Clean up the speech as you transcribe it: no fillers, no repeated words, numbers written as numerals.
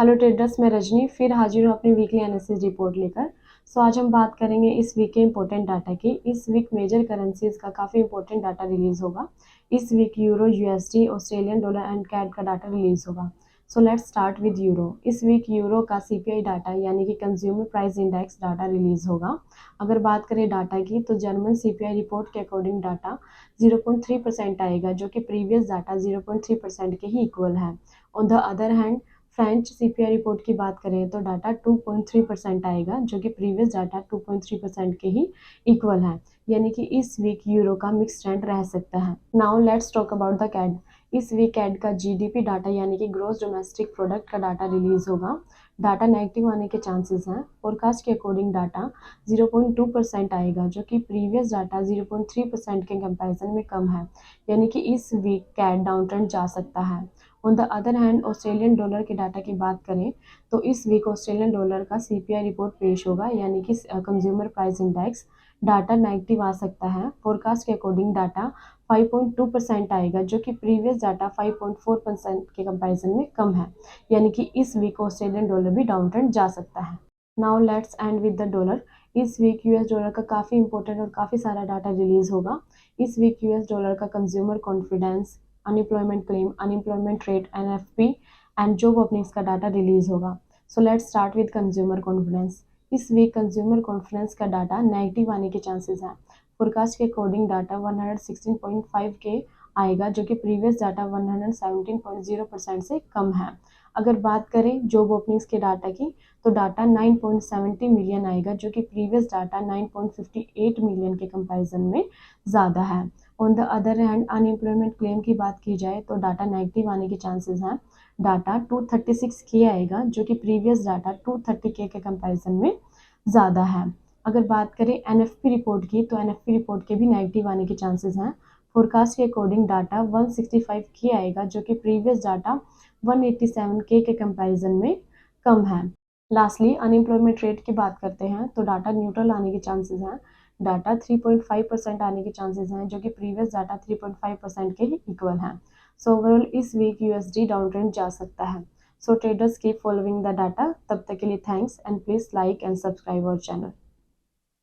Hello traders, मैं रजनी फिर हाजिर हूँ अपनी वीकली एनालिसिस रिपोर्ट लेकर। आज हम बात करेंगे इस वीक के इंपॉर्टेंट डाटा की। इस वीक मेजर करेंसीज का काफ़ी इंपॉर्टेंट डाटा रिलीज होगा। इस week euro, USD, Australian dollar and CAD का डाटा रिलीज होगा। Let's start with euro. इस वीक यूरो का सीपीआई डाटा यानी कि consumer price index data release होगा। अगर बात करें डाटा की तो जर्मन सीपीआई रिपोर्ट के अकॉर्डिंग डाटा 0.3% आएगा, जो कि प्रीवियस डाटा 0.3% के ही इक्वल है। On the other hand French CPI report की बात करें तो डाटा 2.3% आएगा, जो कि प्रीवियस डाटा 2.3% के ही इक्वल है। यानी कि इस वीक यूरो का मिक्स ट्रेंड रह सकता है। Now let's talk about the CAD. इस वीक कैड का जीडीपी डाटा यानी कि ग्रोस डोमेस्टिक प्रोडक्ट का डाटा रिलीज होगा। डाटा नेगेटिव आने के चांसेस हैं। फोरकास्ट के अकॉर्डिंग डाटा 0.2% आएगा, जो कि प्रीवियस डाटा 0.3% के कंपैरिजन में कम है। यानी कि इस वीक कैड डाउन ट्रेंड जा सकता है। On the other hand Australian dollar के डाटा की बात करें तो इस वीक ऑस्ट्रेलियन डॉलर का सीपीआई रिपोर्ट पेश होगा, यानी कि consumer price index data negative आ सकता है। फोरकास्ट के अकॉर्डिंग डाटा 5.2% आएगा, जो कि प्रीवियस डाटा 5.4% के कंपैरिजन में कम है। यानी कि इस वीक ऑस्ट्रेलियन डॉलर भी डाउन ट्रेंड जा सकता है। Now let's end with the dollar. इस वीक यूएस डॉलर का काफ़ी इंपॉर्टेंट और काफ़ी सारा डाटा रिलीज होगा। इस वीक यूएस डॉलर का consumer confidence, unemployment claim, unemployment rate, NFP and job openings का डाटा रिलीज होगा। Let's start with consumer confidence. इस वीक कंज्यूमर कॉन्फिडेंस का डाटा नेगेटिव आने के चांसेस हैं। फोरकास्ट के अकॉर्डिंग डाटा 116.5 के आएगा, जो कि प्रीवियस डाटा 117.0% से कम है। अगर बात करें जॉब ओपनिंग्स के डाटा की तो डाटा 9.70 मिलियन आएगा, जो कि प्रीवियस डाटा 9.58 मिलियन के कंपैरिजन में ज़्यादा है। On the other hand unemployment claim की बात की जाए तो डाटा नेगेटिव आने के चांसेस हैं। डाटा 236 के आएगा, जो कि प्रीवियस डाटा 230 के कंपैरिजन में ज़्यादा है। अगर बात करें एनएफपी रिपोर्ट की तो एनएफपी रिपोर्ट के भी नेगेटिव आने के चांसेस हैं। फोरकास्ट के अकॉर्डिंग डाटा 165 के आएगा, जो कि प्रीवियस डाटा 187 के कंपैरिजन में कम है। लास्टली अनएम्प्लॉयमेंट रेट की बात करते हैं तो डाटा न्यूट्रल आने के चांसेस हैं। डाटा 3.5% आने के चांसेस हैं, जो कि प्रीवियस डाटा 3.5% के ही इक्वल है। ओवरऑल इस वीक यूएसडी डाउन ट्रेंड जा सकता है। Traders keep following the data. तब तक के लिए thanks and please like and subscribe our channel.